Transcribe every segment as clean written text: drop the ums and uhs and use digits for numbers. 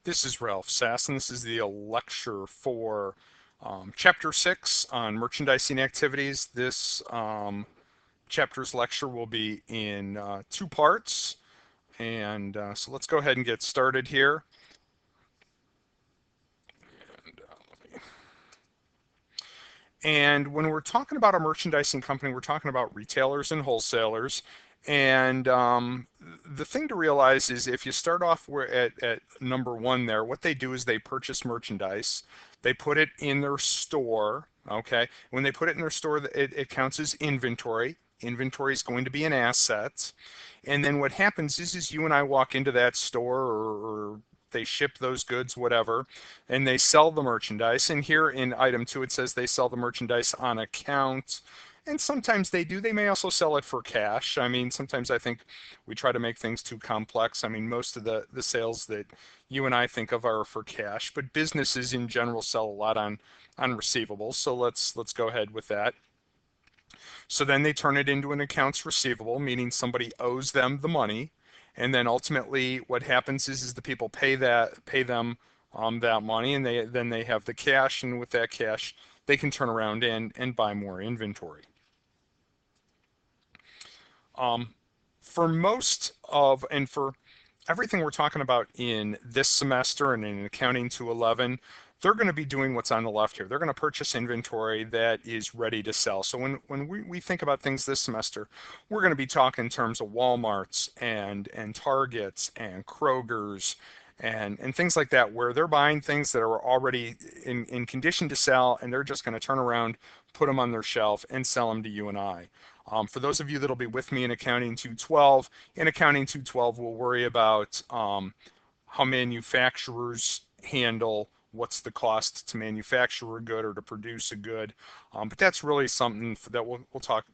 This is Ralph Sass, and this is the lecture for Chapter 6 on merchandising activities. This chapter's lecture will be in two parts, and so let's go ahead and get started here. And when we're talking about a merchandising company, we're talking about retailers and wholesalers. And the thing to realize is if you start off at number one there, what they do is they purchase merchandise, they put it in their store. Okay. When they put it in their store, it counts as inventory. Inventory is going to be an asset. And then what happens is you and I walk into that store, or they ship those goods, whatever, and they sell the merchandise. And here in item 2, it says they sell the merchandise on account. And sometimes they do. They may also sell it for cash. I mean, sometimes I think we try to make things too complex. I mean, most of the sales that you and I think of are for cash, but businesses in general sell a lot on receivables. So let's go ahead with that. So then they turn it into an accounts receivable, meaning somebody owes them the money. And then ultimately what happens is the people pay them that money, and then they have the cash, and with that cash they can turn around and buy more inventory. Um, for most of and for everything we're talking about in this semester and in Accounting 211, they're going to be doing what's on the left here. They're going to purchase inventory that is ready to sell. So when we think about things this semester, we're going to be talking in terms of Walmarts and Targets and Kroger's and things like that, where they're buying things that are already in condition to sell, and they're just going to turn around, put them on their shelf, and sell them to you and I. For those of you that'll be with me in Accounting 212, in Accounting 212, we'll worry about how manufacturers handle what's the cost to manufacture a good or to produce a good. But that's really something that we'll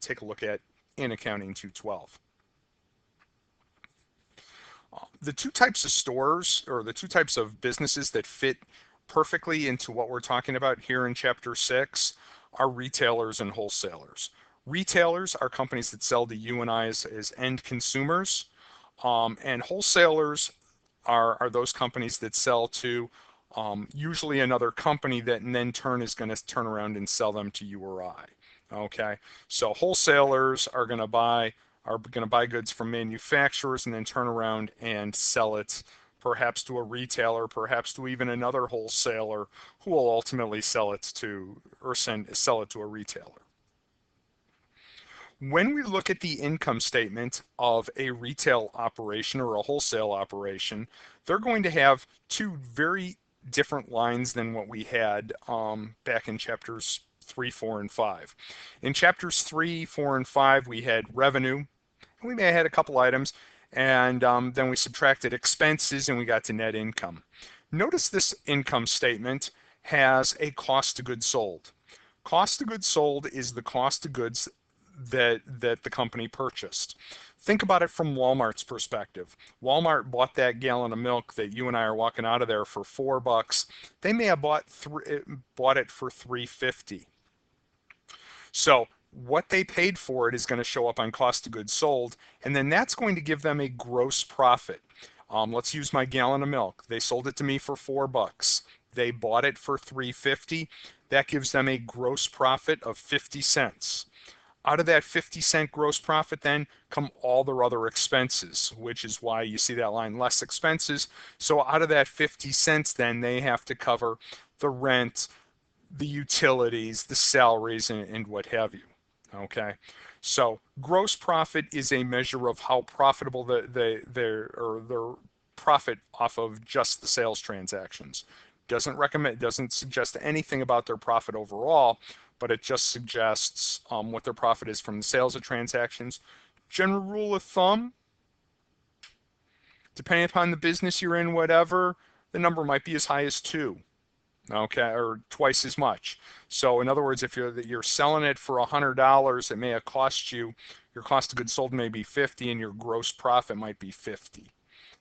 take a look at in Accounting 212. The two types of stores, or the two types of businesses that fit perfectly into what we're talking about here in Chapter 6, are retailers and wholesalers. Retailers are companies that sell to you and I as end consumers, and wholesalers are those companies that sell to usually another company that in then turn is going to turn around and sell them to you or I. Okay, so wholesalers are going to buy goods from manufacturers and then turn around and sell it perhaps to a retailer, perhaps to even another wholesaler who will ultimately sell it to or sell it to a retailer. When we look at the income statement of a retail operation or a wholesale operation, they're going to have two very different lines than what we had back in chapters 3, 4, and 5. In chapters 3, 4, and 5, we had revenue. We may have had a couple items, and then we subtracted expenses and we got to net income. Notice this income statement has a cost of goods sold. Cost of goods sold is the cost of goods that the company purchased. Think about it from Walmart's perspective. Walmart bought that gallon of milk that you and I are walking out of there for $4. They may have bought it for $3.50. So what they paid for it is going to show up on cost of goods sold, and then that's going to give them a gross profit. Let's use my gallon of milk. They sold it to me for $4. They bought it for $3.50. That gives them a gross profit of 50 cents. Out of that 50-cent gross profit then come all their other expenses, which is why you see that line, less expenses. So out of that 50 cents then they have to cover the rent, the utilities, the salaries, and what have you. Okay, so gross profit is a measure of how profitable their profit off of just the sales transactions. Doesn't suggest anything about their profit overall, but it just suggests what their profit is from the sales of transactions. General rule of thumb, depending upon the business you're in, whatever, the number might be as high as 2. Okay, or twice as much. So in other words, if you're selling it for $100, it may have cost you, your cost of goods sold may be 50 and your gross profit might be 50.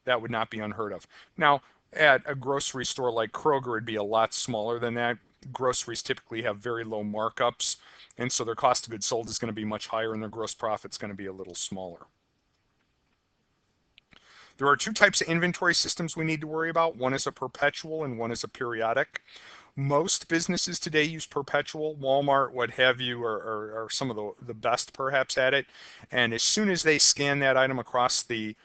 That would not be unheard of. Now, at a grocery store like Kroger, it'd be a lot smaller than that. Groceries typically have very low markups, and so their cost of goods sold is going to be much higher and their gross profit's going to be a little smaller. There are two types of inventory systems we need to worry about. One is a perpetual and one is a periodic. Most businesses today use perpetual. Walmart, what have you, are some of the best perhaps at it. And as soon as they scan that item across the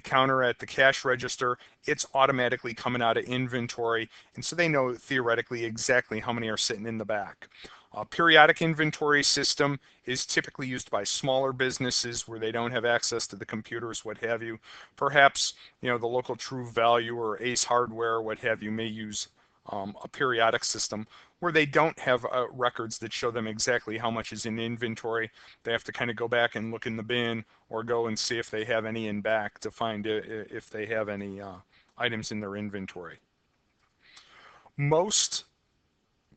counter at the cash register, it's automatically coming out of inventory. And so they know theoretically exactly how many are sitting in the back. A periodic inventory system is typically used by smaller businesses where they don't have access to the computers, what have you. Perhaps, the local True Value or Ace Hardware, what have you, may use a periodic system where they don't have records that show them exactly how much is in inventory. They have to kind of go back and look in the bin or go and see if they have any in back to find if they have any items in their inventory. Most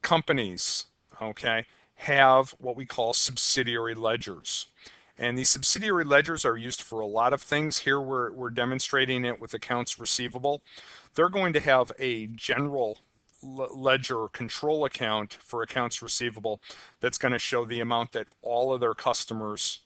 companies, okay, have what we call subsidiary ledgers. And these subsidiary ledgers are used for a lot of things. Here we're demonstrating it with accounts receivable. They're going to have a general ledger control account for accounts receivable that's going to show the amount that all of their customers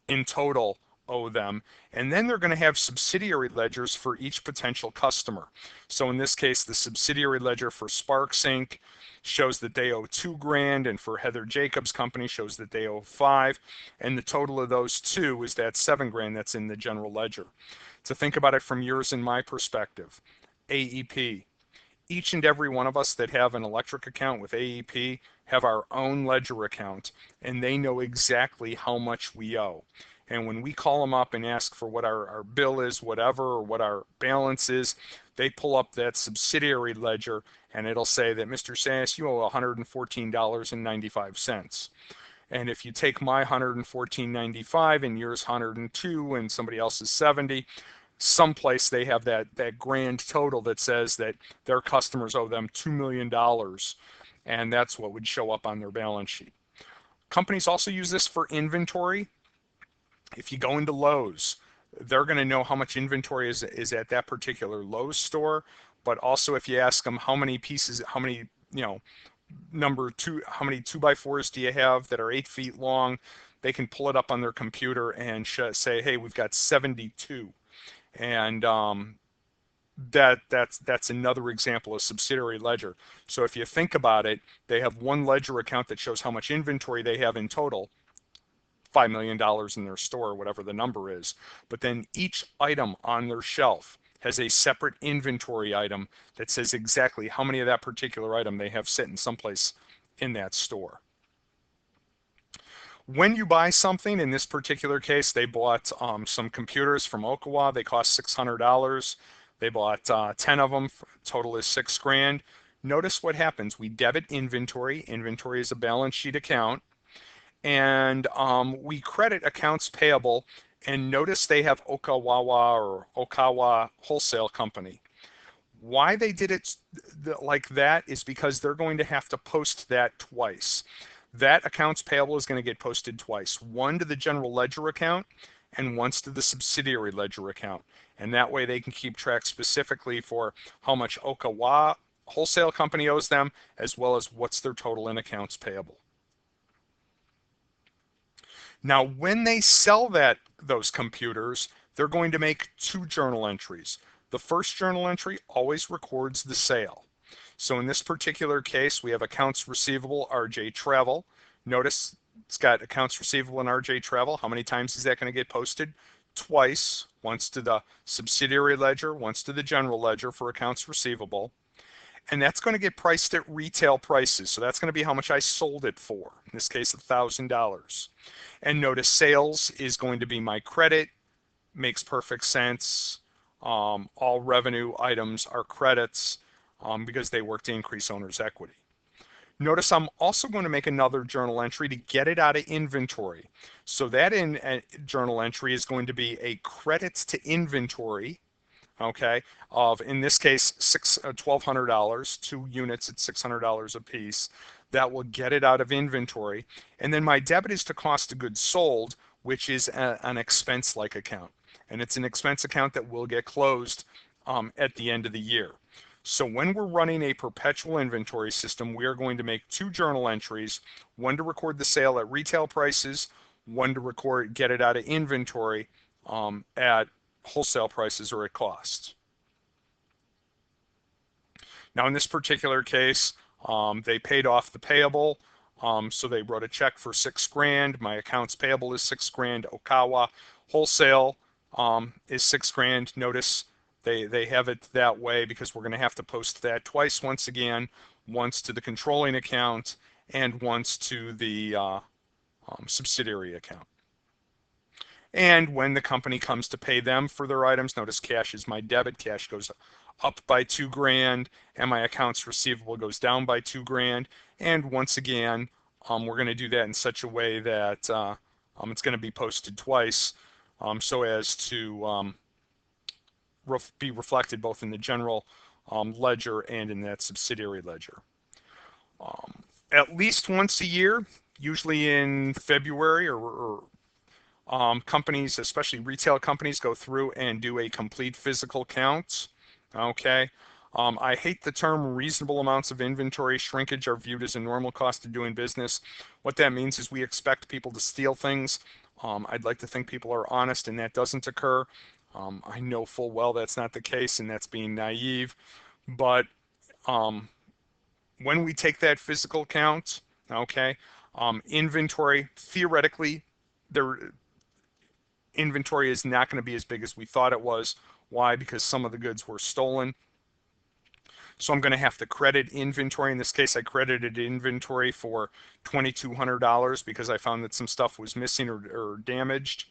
in total owe them. And then they're going to have subsidiary ledgers for each potential customer. So in this case, the subsidiary ledger for Sparks Inc. shows that they owe $2,000, and for Heather Jacobs Company shows that they owe $5,000. And the total of those two is that $7,000 that's in the general ledger. To think about it from yours and my perspective, AEP. Each and every one of us that have an electric account with AEP have our own ledger account, and they know exactly how much we owe. And when we call them up and ask for what our bill is, whatever, or what our balance is, they pull up that subsidiary ledger, and it'll say that, Mr. Sass, you owe $114.95. And if you take my $114.95 and yours $102 and somebody else's $70, someplace they have that grand total that says that their customers owe them $2 million, and that's what would show up on their balance sheet. Companies also use this for inventory. If you go into Lowe's, they're going to know how much inventory is at that particular Lowe's store, but also if you ask them how many pieces, how many, number two, how many 2x4s do you have that are 8 feet long, they can pull it up on their computer and say, hey, we've got 72. And that's another example of subsidiary ledger. So if you think about it, they have one ledger account that shows how much inventory they have in total, $5 million in their store, whatever the number is. But then each item on their shelf has a separate inventory item that says exactly how many of that particular item they have sitting someplace in that store. When you buy something, in this particular case, they bought some computers from Okawa. They cost $600. They bought 10 of them. Total is $6,000. Notice what happens. We debit inventory. Inventory is a balance sheet account. And we credit accounts payable. And notice they have Okawa Wholesale Company. Why they did it like that is because they're going to have to post that twice. That accounts payable is going to get posted twice, one to the general ledger account and once to the subsidiary ledger account. And that way they can keep track specifically for how much Okawa Wholesale Company owes them, as well as what's their total in accounts payable. Now, when they sell those computers, they're going to make two journal entries. The first journal entry always records the sale. So in this particular case, we have accounts receivable, RJ Travel. Notice it's got accounts receivable in RJ Travel. How many times is that going to get posted? Twice, once to the subsidiary ledger, once to the general ledger for accounts receivable. And that's going to get priced at retail prices. So that's going to be how much I sold it for. In this case, $1,000. And notice sales is going to be my credit. Makes perfect sense. All revenue items are credits because they work to increase owner's equity. Notice I'm also going to make another journal entry to get it out of inventory. So that journal entry is going to be a credits to inventory, okay, of, in this case, $1,200, 2 units at $600 a piece. That will get it out of inventory. And then my debit is to cost of goods sold, which is an expense-like account. And it's an expense account that will get closed at the end of the year. So when we're running a perpetual inventory system, we are going to make two journal entries, one to record the sale at retail prices, one to get it out of inventory at wholesale prices are at cost. Now in this particular case, they paid off the payable, so they wrote a check for $6,000. My accounts payable is $6,000. Okawa wholesale is $6,000. Notice they have it that way because we're going to have to post that twice once again, once to the controlling account and once to the subsidiary account. And when the company comes to pay them for their items, notice cash is my debit. Cash goes up by $2,000, and my accounts receivable goes down by $2,000. And once again, we're going to do that in such a way that it's going to be posted twice, so as to be reflected both in the general ledger and in that subsidiary ledger. At least once a year, usually in February or companies, especially retail companies, go through and do a complete physical count. Okay. I hate the term reasonable amounts of inventory shrinkage are viewed as a normal cost of doing business. What that means is we expect people to steal things. I'd like to think people are honest and that doesn't occur. I know full well that's not the case and that's being naive. But when we take that physical count, okay, inventory, theoretically, inventory is not going to be as big as we thought it was. Why? Because some of the goods were stolen. So I'm going to have to credit inventory. In this case, I credited inventory for $2,200 because I found that some stuff was missing or damaged.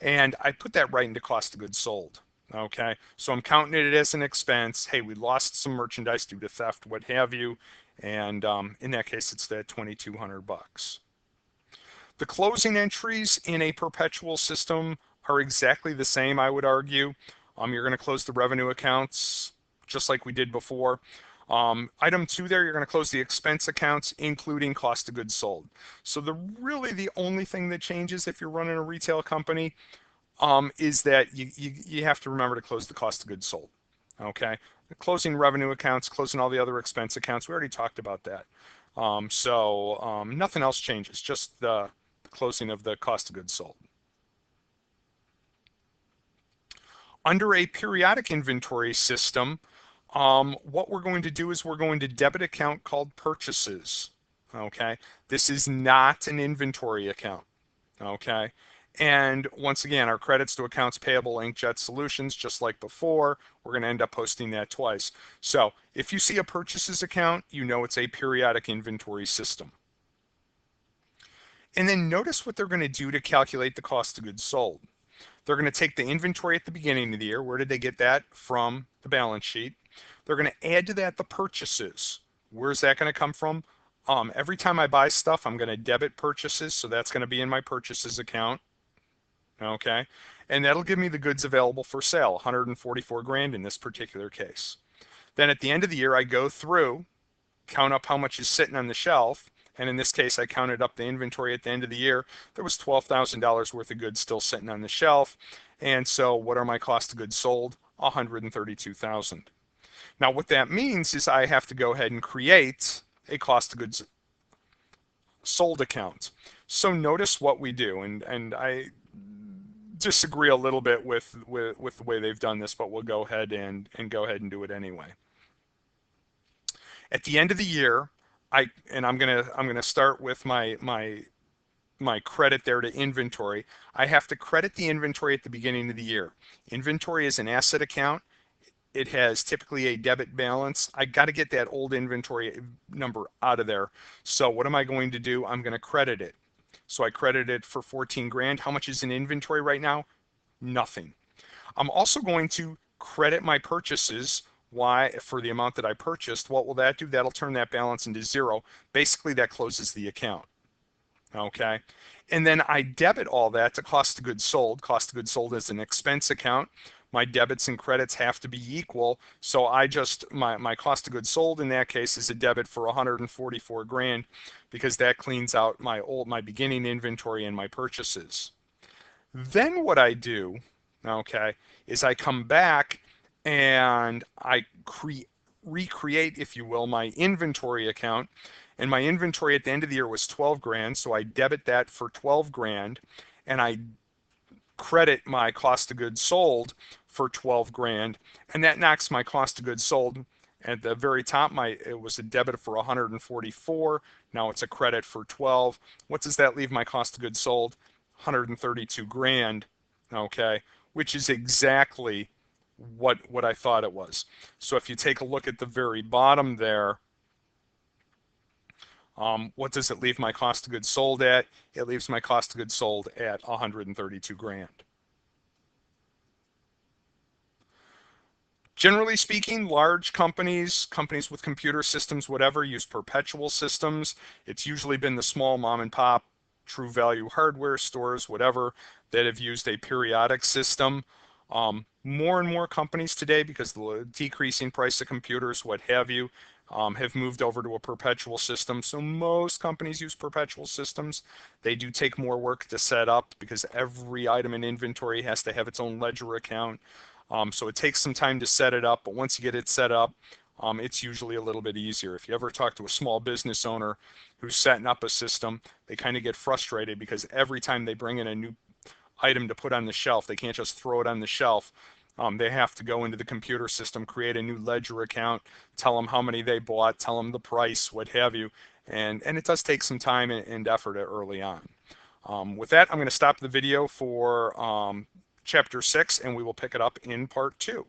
And I put that right into cost of goods sold. Okay, so I'm counting it as an expense. Hey, we lost some merchandise due to theft, what have you. And in that case, it's that $2,200. The closing entries in a perpetual system are exactly the same, I would argue. You're going to close the revenue accounts just like we did before. Item 2 there, you're going to close the expense accounts, including cost of goods sold. So really the only thing that changes if you're running a retail company is that you have to remember to close the cost of goods sold. Okay, closing revenue accounts, closing all the other expense accounts, we already talked about that. So nothing else changes, just the closing of the cost of goods sold. Under a periodic inventory system, what we're going to do is we're going to debit account called purchases. Okay, this is not an inventory account. Okay, and once again, our credits to accounts payable, Inkjet Solutions, just like before, we're going to end up posting that twice. So if you see a purchases account, you know it's a periodic inventory system. And then notice what they're going to do to calculate the cost of goods sold. They're going to take the inventory at the beginning of the year. Where did they get that? From the balance sheet. They're going to add to that the purchases. Where's that going to come from? Every time I buy stuff, I'm going to debit purchases, so that's going to be in my purchases account. Okay, and that'll give me the goods available for sale, 144 grand in this particular case. Then at the end of the year, I go through, count up how much is sitting on the shelf, and in this case, I counted up the inventory at the end of the year. There was $12,000 worth of goods still sitting on the shelf. And so what are my cost of goods sold? $132,000. Now what that means is I have to go ahead and create a cost of goods sold account. So notice what we do, and I disagree a little bit with the way they've done this, but we'll go ahead and do it anyway. At the end of the year, I'm gonna start with my credit there to inventory. I have to credit the inventory at the beginning of the year. Inventory is an asset account. It has typically a debit balance. I got to get that old inventory number out of there. So what am I going to do? I'm going to credit it. So I credit it for 14 grand. How much is in inventory right now? Nothing. I'm also going to credit my purchases. Why? For the amount that I purchased. What will that do? That'll turn that balance into zero. Basically, that closes the account. Okay. And then I debit all that to cost of goods sold. Cost of goods sold is an expense account. My debits and credits have to be equal. So I just, my cost of goods sold in that case is a debit for 144 grand because that cleans out my beginning inventory and my purchases. Then what I do, okay, is I come back and I recreate, if you will, my inventory account. And my inventory at the end of the year was 12 grand. So I debit that for 12 grand and I credit my cost of goods sold for 12 grand, and that knocks my cost of goods sold at the very top. It was a debit for 144. Now it's a credit for 12. What does that leave my cost of goods sold? 132 grand. Okay, which is exactly what I thought it was. So if you take a look at the very bottom there, what does it leave my cost of goods sold at? It leaves my cost of goods sold at 132 grand. Generally speaking, large companies, companies with computer systems, whatever, use perpetual systems. It's usually been the small mom and pop, True Value hardware stores, whatever, that have used a periodic system. More and more companies today, because of the decreasing price of computers, what have you, have moved over to a perpetual system. So most companies use perpetual systems. They do take more work to set up because every item in inventory has to have its own ledger account. So it takes some time to set it up, but once you get it set up, it's usually a little bit easier. If you ever talk to a small business owner who's setting up a system, they kind of get frustrated because every time they bring in a new item to put on the shelf, they can't just throw it on the shelf. They have to go into the computer system, create a new ledger account, tell them how many they bought, tell them the price, what have you. And it does take some time and effort early on. With that, I'm going to stop the video for Chapter 6, and we will pick it up in Part 2.